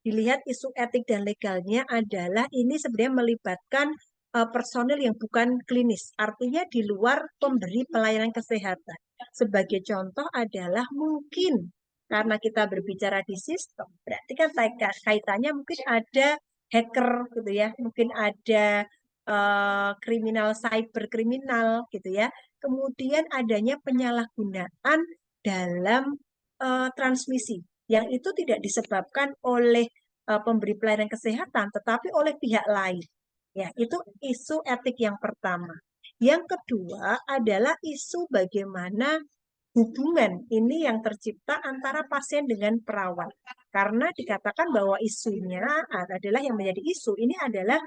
dilihat isu etik dan legalnya adalah ini sebenarnya melibatkan personil yang bukan klinis, artinya di luar pemberi pelayanan kesehatan. Sebagai contoh adalah mungkin karena kita berbicara di sistem, berarti kan kaitannya mungkin ada hacker gitu ya, mungkin ada kriminal cyber kriminal gitu ya. Kemudian adanya penyalahgunaan dalam transmisi yang itu tidak disebabkan oleh pemberi pelayanan kesehatan, tetapi oleh pihak lain. Ya, itu isu etik yang pertama. Yang kedua adalah isu bagaimana hubungan ini yang tercipta antara pasien dengan perawat. Karena dikatakan bahwa isunya adalah yang menjadi isu ini adalah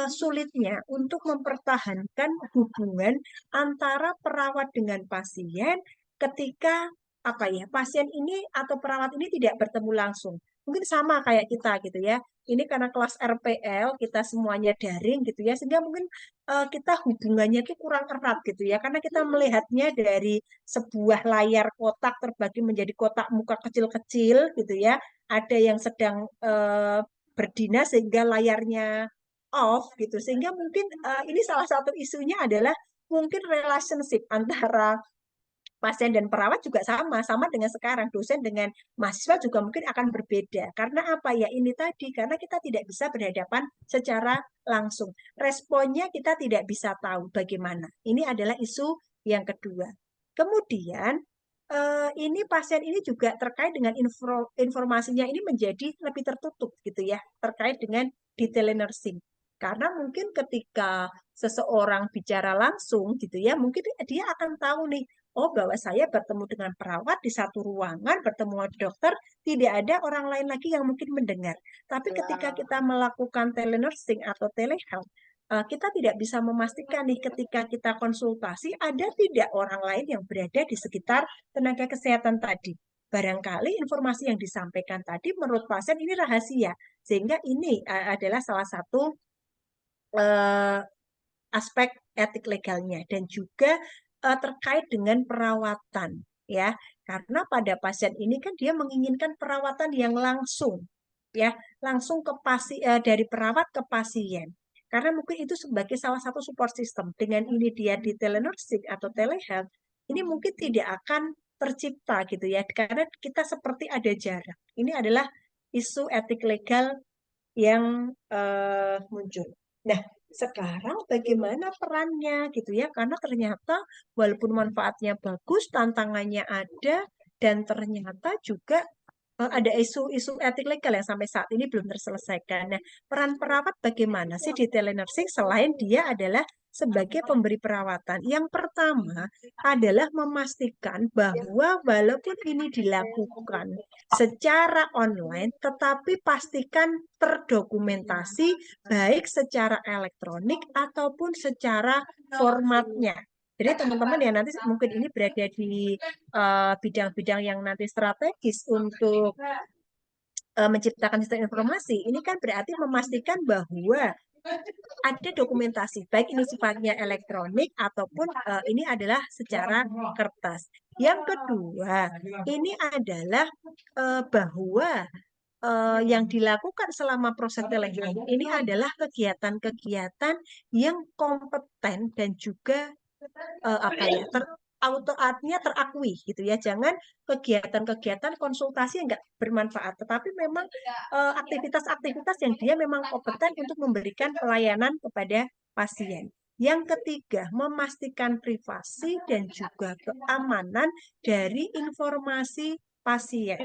sulitnya untuk mempertahankan hubungan antara perawat dengan pasien ketika apa ya pasien ini atau perawat ini tidak bertemu langsung. Mungkin sama kayak kita gitu ya. Ini karena kelas RPL kita semuanya daring gitu ya, sehingga mungkin kita hubungannya itu kurang erat gitu ya, karena kita melihatnya dari sebuah layar kotak terbagi menjadi kotak muka kecil-kecil gitu ya. Ada yang sedang berdinas sehingga layarnya off gitu, sehingga mungkin ini salah satu isunya adalah mungkin relationship antara pasien dan perawat juga sama dengan sekarang. Dosen dengan mahasiswa juga mungkin akan berbeda. Karena apa ya ini tadi, karena kita tidak bisa berhadapan secara langsung. Responnya kita tidak bisa tahu bagaimana. Ini adalah isu yang kedua. Kemudian ini pasien ini juga terkait dengan informasinya ini menjadi lebih tertutup gitu ya, terkait dengan di telenursing. Karena mungkin ketika seseorang bicara langsung gitu ya, mungkin dia akan tahu nih, oh bahwa saya bertemu dengan perawat di satu ruangan, bertemu dengan dokter, tidak ada orang lain lagi yang mungkin mendengar. Tapi ketika kita melakukan telenursing atau telehealth, kita tidak bisa memastikan nih ketika kita konsultasi ada tidak orang lain yang berada di sekitar tenaga kesehatan tadi. Barangkali informasi yang disampaikan tadi menurut pasien ini rahasia, sehingga ini adalah salah satu aspek etik legalnya dan juga terkait dengan perawatan ya. Karena pada pasien ini kan dia menginginkan perawatan yang langsung ya, langsung ke dari perawat ke pasien. Karena mungkin itu sebagai salah satu support system. Dengan ini dia di telenursing atau telehealth, ini mungkin tidak akan tercipta gitu ya, karena kita seperti ada jarak. Ini adalah isu etik legal yang muncul. Nah, sekarang bagaimana perannya gitu ya? Karena ternyata walaupun manfaatnya bagus, tantangannya ada, dan ternyata juga ada isu-isu etik legal yang sampai saat ini belum terselesaikan. Nah, peran perawat bagaimana sih di telenursing selain dia adalah sebagai pemberi perawatan? Yang pertama adalah memastikan bahwa walaupun ini dilakukan secara online, tetapi pastikan terdokumentasi baik secara elektronik ataupun secara formatnya. Jadi teman-teman ya nanti mungkin ini berada di bidang-bidang yang nanti strategis untuk menciptakan sistem informasi, ini kan berarti memastikan bahwa ada dokumentasi, baik ini sifatnya elektronik ataupun ini adalah secara kertas. Yang kedua, ini adalah bahwa yang dilakukan selama proses telehealth ini adalah kegiatan-kegiatan yang kompeten dan juga artinya terakui gitu ya. Jangan kegiatan-kegiatan konsultasi yang enggak bermanfaat, tetapi memang aktivitas-aktivitas yang dia memang kompeten untuk memberikan pelayanan kepada pasien. Yang ketiga, memastikan privasi dan juga keamanan dari informasi pasien.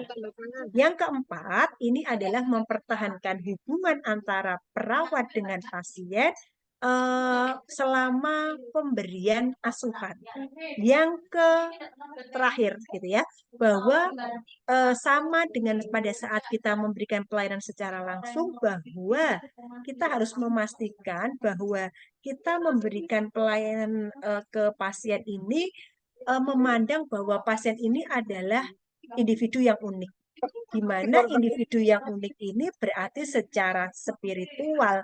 Yang keempat, ini adalah mempertahankan hubungan antara perawat dengan pasien selama pemberian asuhan. Yang terakhir gitu ya, bahwa sama dengan pada saat kita memberikan pelayanan secara langsung, bahwa kita harus memastikan bahwa kita memberikan pelayanan ke pasien ini memandang bahwa pasien ini adalah individu yang unik. Di mana individu yang unik ini berarti secara spiritual,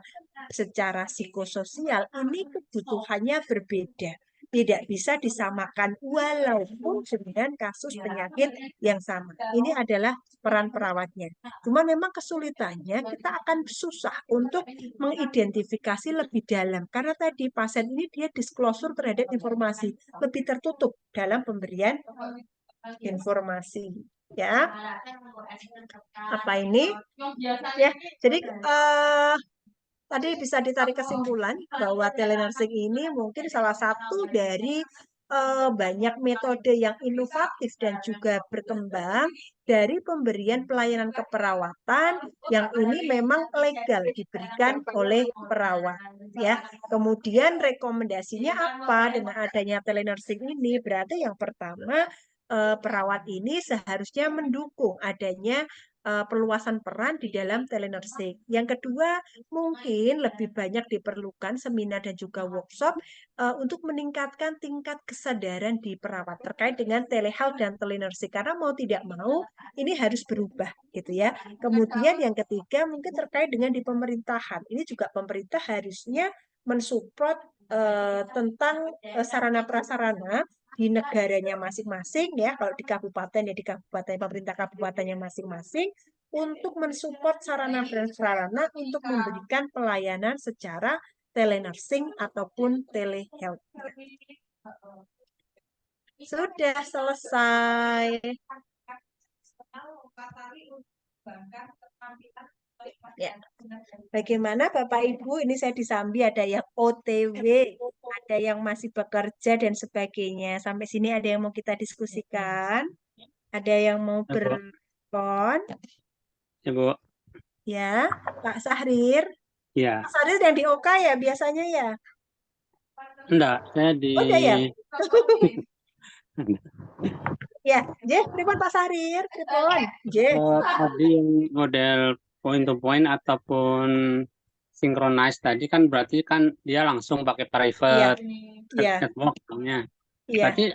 secara psikososial, ini kebutuhannya berbeda. Tidak bisa disamakan walaupun dengan kasus penyakit yang sama. Ini adalah peran perawatnya. Cuma memang kesulitannya kita akan susah untuk mengidentifikasi lebih dalam. Karena tadi pasien ini dia disclosure terhadap informasi. Lebih tertutup dalam pemberian informasi. Ya, apa ini? Ya, jadi tadi bisa ditarik kesimpulan bahwa telenursing ini mungkin salah satu dari banyak metode yang inovatif dan juga berkembang dari pemberian pelayanan keperawatan yang ini memang legal diberikan oleh perawat. Ya, kemudian rekomendasinya apa dengan adanya telenursing ini? Berarti yang pertama perawat ini seharusnya mendukung adanya perluasan peran di dalam telenursing. Yang kedua, mungkin lebih banyak diperlukan seminar dan juga workshop untuk meningkatkan tingkat kesadaran di perawat terkait dengan telehealth dan telenursing. Karena mau tidak mau, ini harus berubah gitu ya. Kemudian yang ketiga, mungkin terkait dengan di pemerintahan. Ini juga pemerintah harusnya mensupport tentang sarana prasarana di negaranya masing-masing ya, kalau di kabupaten ya di kabupaten, pemerintah kabupatennya masing-masing, untuk mensupport sarana prasarana untuk memberikan pelayanan secara telenursing ataupun telehealth. Sudah selesai. Ya. Bagaimana Bapak Ibu? Ini saya disambi ada yang OTW, ada yang masih bekerja dan sebagainya. Sampai sini ada yang mau kita diskusikan? Ada yang mau Ya, Bu. berespon? Ya, Bu. Ya, Pak Sahrir. Ya, Pak Sahrir yang di OK ya biasanya ya? enggak, saya di Oh, udah ya? Ya, J, pripun Pak Sahrir? Pripun? J. tadi yang model point to point ataupun synchronize tadi kan berarti kan dia langsung pakai Iya, private iya, network namanya. iya. Berarti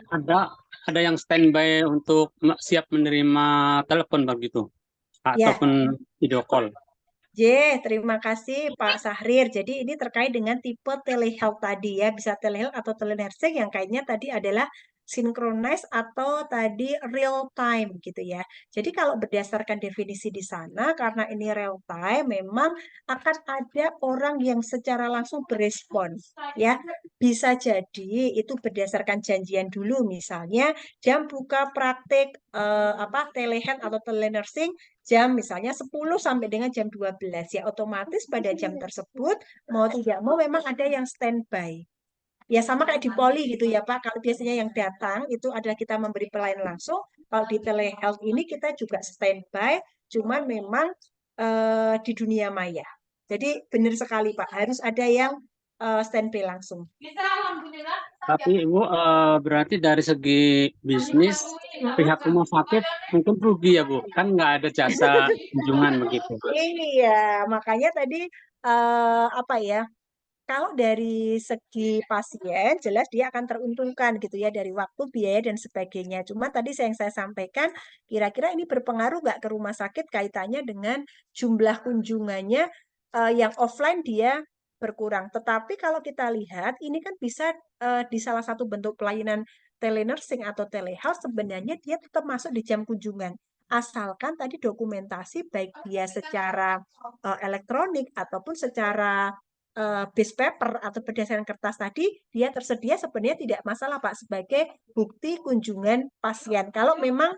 ada yang standby untuk siap menerima telepon begitu Ya, ataupun video call. J, terima kasih Pak Sahrir. Jadi ini terkait dengan tipe telehealth tadi ya, bisa telehealth atau telenursing yang kayaknya tadi adalah synchronize atau tadi real time gitu ya. Jadi kalau berdasarkan definisi di sana, karena ini real time, memang akan ada orang yang secara langsung berespon ya. Bisa jadi itu berdasarkan janjian dulu, misalnya jam buka praktik telehealth atau telenursing jam misalnya 10 sampai dengan jam 12 ya, otomatis pada jam tersebut mau tidak mau memang ada yang standby. Ya sama kayak di poli gitu ya Pak, kalau biasanya yang datang itu adalah kita memberi pelayanan langsung, kalau di telehealth ini kita juga standby, cuman memang di dunia maya. Jadi benar sekali Pak, harus ada yang standby langsung. Bisa, alhamdulillah. Tapi Ibu berarti dari segi bisnis pihak rumah sakit mungkin rugi ya Bu, kan nggak ada jasa kunjungan begitu. Iya, makanya tadi apa ya? Kalau dari segi pasien, jelas dia akan teruntungkan gitu ya dari waktu, biaya, dan sebagainya. Cuma tadi yang saya sampaikan, kira-kira ini berpengaruh nggak ke rumah sakit kaitannya dengan jumlah kunjungannya yang offline dia berkurang. Tetapi kalau kita lihat, ini kan bisa di salah satu bentuk pelayanan telenursing atau telehealth, sebenarnya dia tetap masuk di jam kunjungan. Asalkan tadi dokumentasi baik dia secara elektronik ataupun secara base paper atau berdasarkan kertas tadi dia tersedia sebenarnya tidak masalah Pak sebagai bukti kunjungan pasien. Kalau memang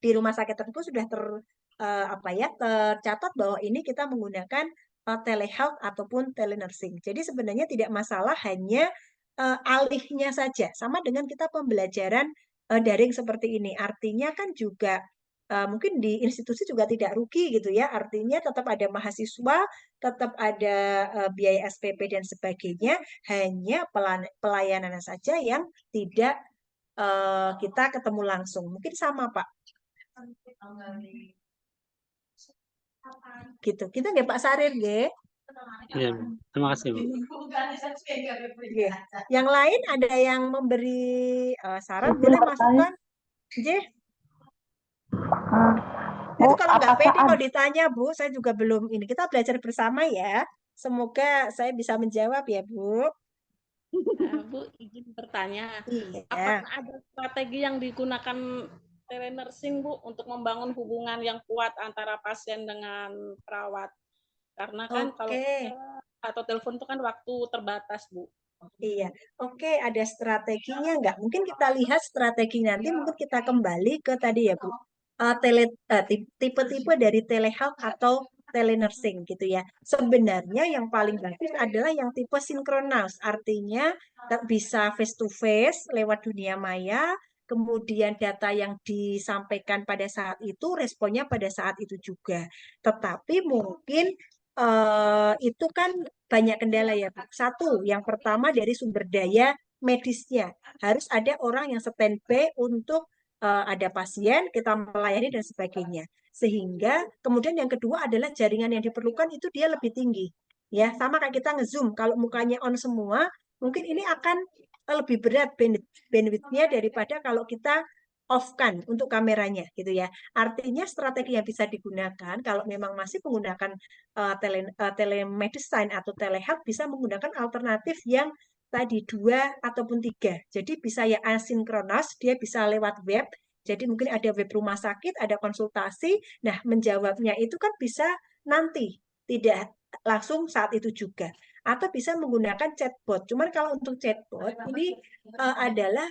di rumah sakit tertentu sudah tercatat bahwa ini kita menggunakan telehealth ataupun telenursing. Jadi sebenarnya tidak masalah, hanya alihnya saja. Sama dengan kita pembelajaran daring seperti ini. Artinya kan juga mungkin di institusi juga tidak rugi gitu ya. Artinya tetap ada mahasiswa, tetap ada biaya SPP dan sebagainya. Hanya pelayanan saja yang tidak kita ketemu langsung. Mungkin sama Pak. Gitu. Kita nggak Pak Sarir nggih. Iya, Bu. Terima kasih Bu. Nggih. Yang lain ada yang memberi saran, boleh masukan? Nggih. Itu kalau nggak pede kalau ditanya Bu, saya juga belum ini. Kita belajar bersama ya. Semoga saya bisa menjawab ya Bu. Bu, izin bertanya, Iya. apakah ada strategi yang digunakan telenursing Bu untuk membangun hubungan yang kuat antara pasien dengan perawat? Karena kan kalau atau telepon itu kan waktu terbatas Bu. Iya, oke, ada strateginya nggak? Mungkin kita lihat strategi nanti, mungkin kita kembali ke tadi ya Bu, tipe-tipe dari telehealth atau telenursing gitu ya. Sebenarnya yang paling bagus adalah yang tipe sinkronus, artinya bisa face to face lewat dunia maya, kemudian data yang disampaikan pada saat itu, responnya pada saat itu juga. Tetapi mungkin itu kan banyak kendala ya Pak. Satu, yang pertama dari sumber daya medisnya. Harus ada orang yang standby untuk ada pasien, kita melayani dan sebagainya. Sehingga kemudian yang kedua adalah jaringan yang diperlukan itu dia lebih tinggi. Ya, sama kayak kita nge-zoom, kalau mukanya on semua, mungkin ini akan lebih berat bandwidth-nya daripada kalau kita off-kan untuk kameranya gitu ya. Artinya strategi yang bisa digunakan kalau memang masih menggunakan telemedicine atau telehealth, bisa menggunakan alternatif yang tadi 2 ataupun 3. Jadi bisa ya asinkronus, dia bisa lewat web. Jadi mungkin ada web rumah sakit, ada konsultasi. Nah, menjawabnya itu kan bisa nanti, tidak langsung saat itu juga. Atau bisa menggunakan chatbot. Cuman kalau untuk chatbot ini adalah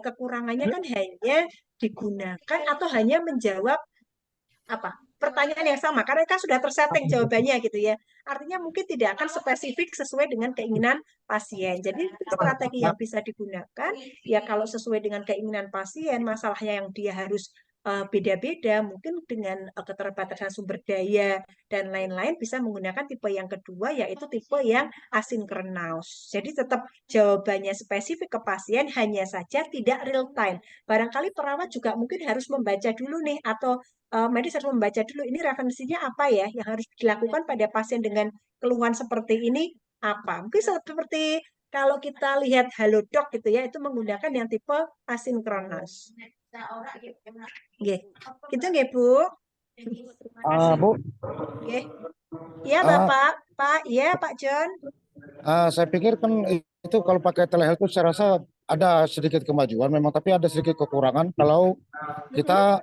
kekurangannya kan hanya digunakan atau hanya menjawab pertanyaan yang sama karena kan sudah tersetting jawabannya gitu ya. Artinya mungkin tidak akan spesifik sesuai dengan keinginan pasien. Jadi strategi yang bisa digunakan ya kalau sesuai dengan keinginan pasien, masalahnya yang dia harus beda-beda, mungkin dengan keterbatasan sumber daya dan lain-lain bisa menggunakan tipe yang kedua yaitu tipe yang asinkronus. Jadi tetap jawabannya spesifik ke pasien, hanya saja tidak real time. Barangkali perawat juga mungkin harus membaca dulu nih atau medis harus membaca dulu ini referensinya apa ya yang harus dilakukan pada pasien dengan keluhan seperti ini apa. Mungkin seperti kalau kita lihat Halodoc gitu ya, itu menggunakan yang tipe asinkronus. Nggih. Gitu nggih, Bu? Bu, Nggih. Iya, Bapak. Pak, iya, Pak John. saya pikir kan itu kalau pakai telehealth itu saya rasa ada sedikit kemajuan memang, tapi ada sedikit kekurangan kalau kita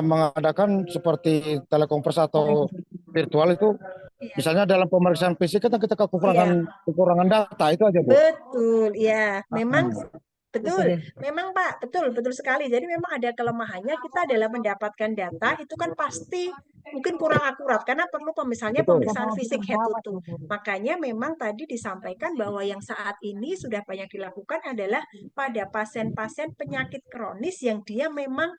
mengadakan seperti telekonferensi atau virtual itu, misalnya dalam pemeriksaan fisik kita kekurangan data itu aja, Bu. Betul, ya. Memang betul, memang Pak, betul sekali. Jadi memang ada kelemahannya kita dalam mendapatkan data itu kan pasti mungkin kurang akurat karena perlu pemeriksaan fisik head to toe. Makanya memang tadi disampaikan bahwa yang saat ini sudah banyak dilakukan adalah pada pasien-pasien penyakit kronis yang dia memang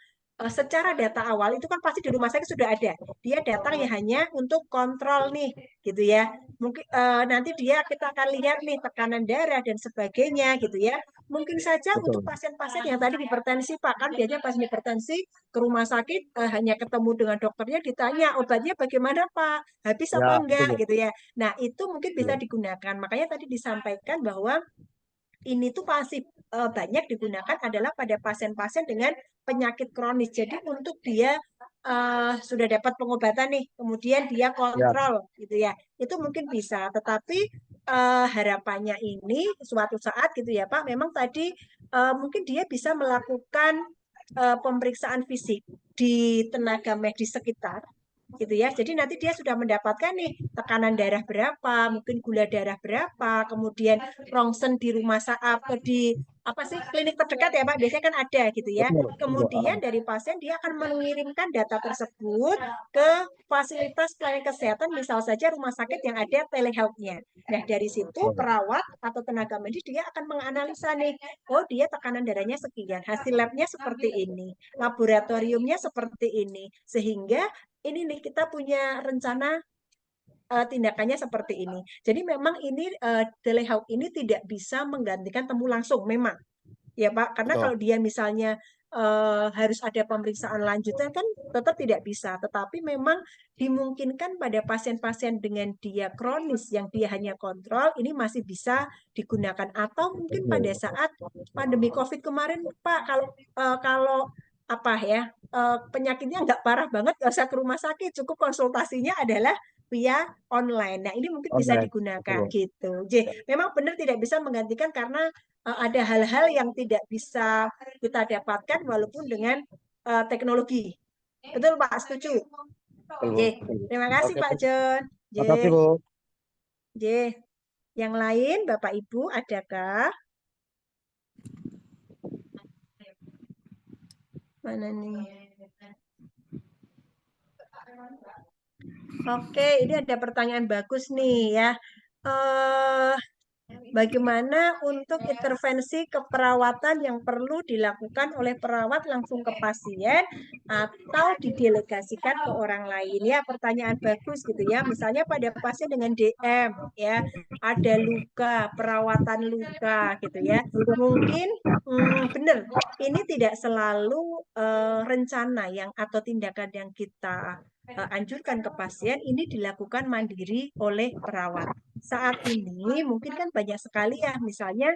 secara data awal itu kan pasti di rumah sakit sudah ada. Dia datang ya hanya untuk kontrol nih, gitu ya. Mungkin nanti kita akan lihat nih tekanan darah dan sebagainya, gitu ya. Mungkin saja untuk pasien-pasien yang tadi hipertensi, Pak, kan biasanya pasien hipertensi ke rumah sakit hanya ketemu dengan dokternya ditanya obatnya bagaimana Pak, habis apa enggak, gitu ya. Nah itu mungkin bisa digunakan. Makanya tadi disampaikan bahwa ini tuh masih banyak digunakan adalah pada pasien-pasien dengan penyakit kronis. Jadi untuk dia sudah dapat pengobatan nih, kemudian dia kontrol gitu ya, itu mungkin bisa. Tetapi harapannya ini suatu saat gitu ya Pak, memang tadi mungkin dia bisa melakukan pemeriksaan fisik di tenaga medis sekitar gitu ya. Jadi nanti dia sudah mendapatkan nih tekanan darah berapa, mungkin gula darah berapa, kemudian rongsen di rumah sakit di klinik terdekat ya Pak, biasanya kan ada gitu ya. Kemudian dari pasien dia akan mengirimkan data tersebut ke fasilitas pelayanan kesehatan, misal saja rumah sakit yang ada telehealth-nya. Nah dari situ perawat atau tenaga medis dia akan menganalisa nih, oh dia tekanan darahnya sekian, hasil labnya seperti ini, laboratoriumnya seperti ini, sehingga ini nih kita punya rencana tindakannya seperti ini. Jadi memang ini telehealth ini tidak bisa menggantikan temu langsung memang. Ya Pak, karena kalau dia misalnya harus ada pemeriksaan lanjutan kan tetap tidak bisa. Tetapi memang dimungkinkan pada pasien-pasien dengan dia kronis yang dia hanya kontrol ini masih bisa digunakan. Atau mungkin pada saat pandemi COVID kemarin Pak, kalau penyakitnya nggak parah banget, nggak usah ke rumah sakit, cukup konsultasinya adalah via online. Nah, ini mungkin bisa digunakan gitu. Memang benar tidak bisa menggantikan karena ada hal-hal yang tidak bisa kita dapatkan walaupun dengan teknologi. Betul Pak, setuju? Terima kasih Pak John. Terima kasih Bu. Yang lain Bapak Ibu adakah? Mana nih? Oke, ini ada pertanyaan bagus nih ya. Bagaimana untuk intervensi keperawatan yang perlu dilakukan oleh perawat langsung ke pasien atau didelegasikan ke orang lain ya? Pertanyaan bagus gitu ya. Misalnya pada pasien dengan DM ya, ada luka, perawatan luka gitu ya. Mungkin benar, ini tidak selalu rencana atau tindakan yang kita anjurkan ke pasien ini dilakukan mandiri oleh perawat. Saat ini mungkin kan banyak sekali ya, misalnya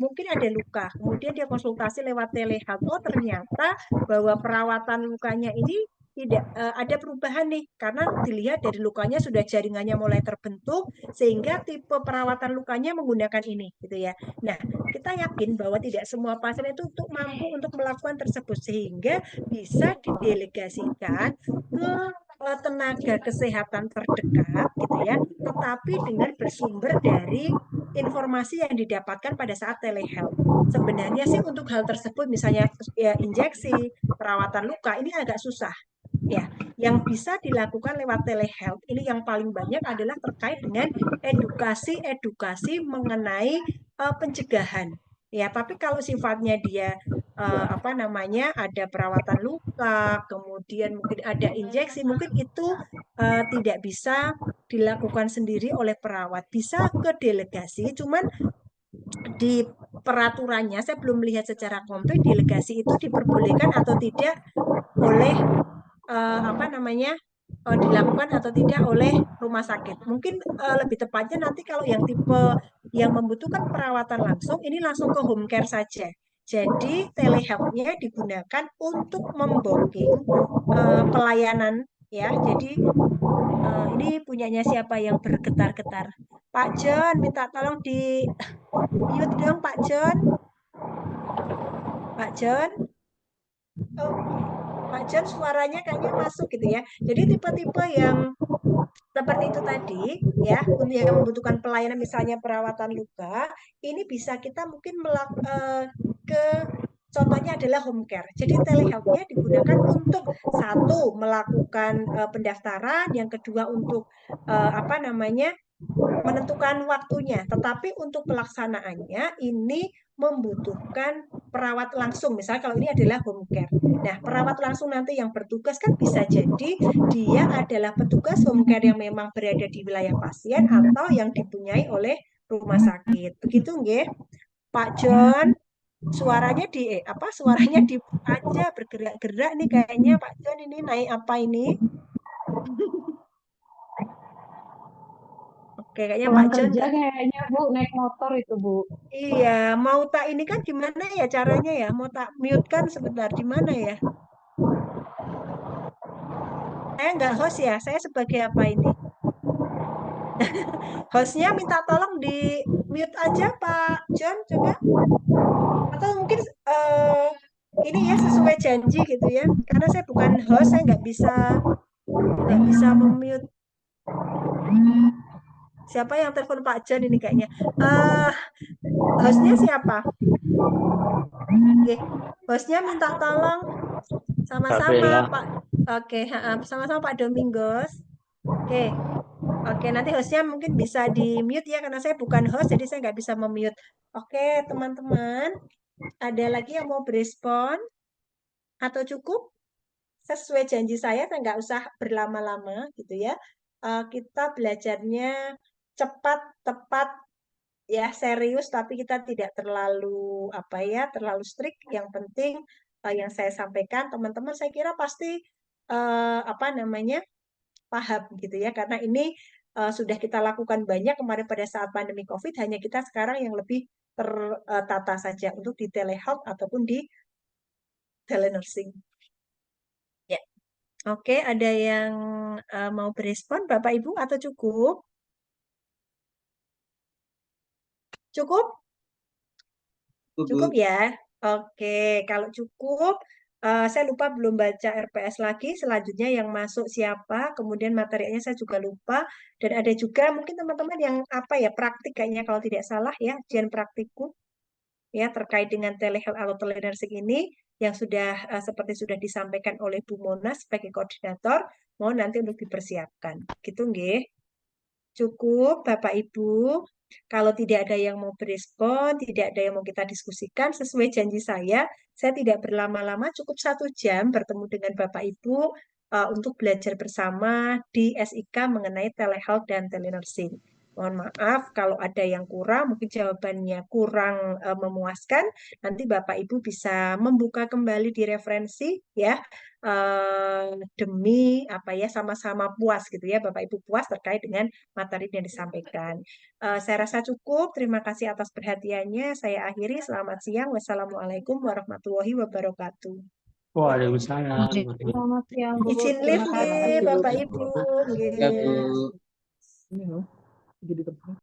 mungkin ada luka, kemudian dia konsultasi lewat telehealth. Oh ternyata bahwa perawatan lukanya ini tidak ada perubahan nih, karena dilihat dari lukanya sudah jaringannya mulai terbentuk, sehingga tipe perawatan lukanya menggunakan ini, gitu ya. Nah, kita yakin bahwa tidak semua pasien itu mampu untuk melakukan tersebut, sehingga bisa didelegasikan ke tenaga kesehatan terdekat gitu ya, tetapi dengan bersumber dari informasi yang didapatkan pada saat telehealth. Sebenarnya sih untuk hal tersebut misalnya ya, injeksi, perawatan luka ini agak susah Ya, yang bisa dilakukan lewat telehealth ini yang paling banyak adalah terkait dengan edukasi mengenai pencegahan. Ya, tapi kalau sifatnya dia ada perawatan luka, kemudian mungkin ada injeksi, mungkin itu tidak bisa dilakukan sendiri oleh perawat. Bisa ke delegasi, cuman di peraturannya saya belum melihat secara konkret delegasi itu diperbolehkan atau tidak oleh dilakukan atau tidak oleh rumah sakit. Mungkin lebih tepatnya nanti kalau yang tipe yang membutuhkan perawatan langsung, ini langsung ke home care saja. Jadi telehealth-nya digunakan untuk membooking pelayanan ya. Jadi ini punyanya siapa yang bergetar-getar? Pak John, minta tolong di mute dong Pak John. Pak John. Oh, Pak John suaranya kayaknya masuk gitu ya. Jadi tipe-tipe yang seperti itu tadi ya, yang membutuhkan pelayanan misalnya perawatan luka, ini bisa kita mungkin contohnya adalah home care. Jadi telehealth-nya digunakan untuk satu melakukan pendaftaran, yang kedua untuk menentukan waktunya. Tetapi untuk pelaksanaannya ini membutuhkan perawat langsung. Misalnya kalau ini adalah home care. Nah, perawat langsung nanti yang bertugas kan bisa jadi dia adalah petugas home care yang memang berada di wilayah pasien atau yang dipunyai oleh rumah sakit. Begitu nggih? Pak John, suaranya di aja bergerak-gerak nih kayaknya Pak John ini naik apa ini? Oke, kayaknya Pak Pulang John kerja kayaknya Bu, naik motor itu Bu. Iya, mau tak ini kan gimana ya caranya ya? Mau tak mute kan sebentar, di mana ya? Saya nggak host ya, saya sebagai apa ini? Hostnya minta tolong di mute aja Pak John, coba. Atau mungkin ini ya sesuai janji gitu ya. Karena saya bukan host, saya nggak bisa memute. Siapa yang telepon Pak John ini kayaknya? Hostnya siapa? Oke, hostnya minta tolong sama-sama Pak. Oke, sama-sama Pak Domingos. Oke, nanti hostnya mungkin bisa di mute ya karena saya bukan host jadi saya nggak bisa memute. Oke, teman-teman, ada lagi yang mau berespon atau cukup? Sesuai janji saya nggak usah berlama-lama gitu ya. Kita belajarnya cepat, tepat, ya serius, tapi kita tidak terlalu terlalu strict. Yang penting yang saya sampaikan, teman-teman saya kira pasti paham gitu ya, karena ini sudah kita lakukan banyak kemarin pada saat pandemi COVID, hanya kita sekarang yang lebih tertata saja untuk di telehealth ataupun di telenursing. Ya, oke, ada yang mau berespon, Bapak Ibu, atau cukup? Cukup? Cukup ya? Oke, kalau cukup, saya lupa belum baca RPS lagi. Selanjutnya yang masuk siapa, kemudian materinya saya juga lupa. Dan ada juga mungkin teman-teman yang praktik kayaknya kalau tidak salah ya, ujian praktikum ya terkait dengan telehealth atau telenursing ini yang sudah seperti sudah disampaikan oleh Bu Mona sebagai koordinator, mohon nanti untuk dipersiapkan. Gitu nggih. Cukup Bapak Ibu. Kalau tidak ada yang mau berespon, tidak ada yang mau kita diskusikan, sesuai janji saya tidak berlama-lama, cukup 1 jam bertemu dengan Bapak Ibu untuk belajar bersama di SIK mengenai telehealth dan telenursing. Mohon maaf kalau ada yang kurang, mungkin jawabannya kurang memuaskan, nanti Bapak Ibu bisa membuka kembali di referensi ya, demi sama-sama puas gitu ya, Bapak Ibu puas terkait dengan materi yang disampaikan. Saya rasa cukup. Terima kasih atas perhatiannya. Saya akhiri. Selamat siang. Wassalamualaikum warahmatullahi wabarakatuh. Waalaikumsalam. Selamat siang Bu. Izin Terima lift kasih. Bapak Ibu. Ya, Bu. Ini loh, jadi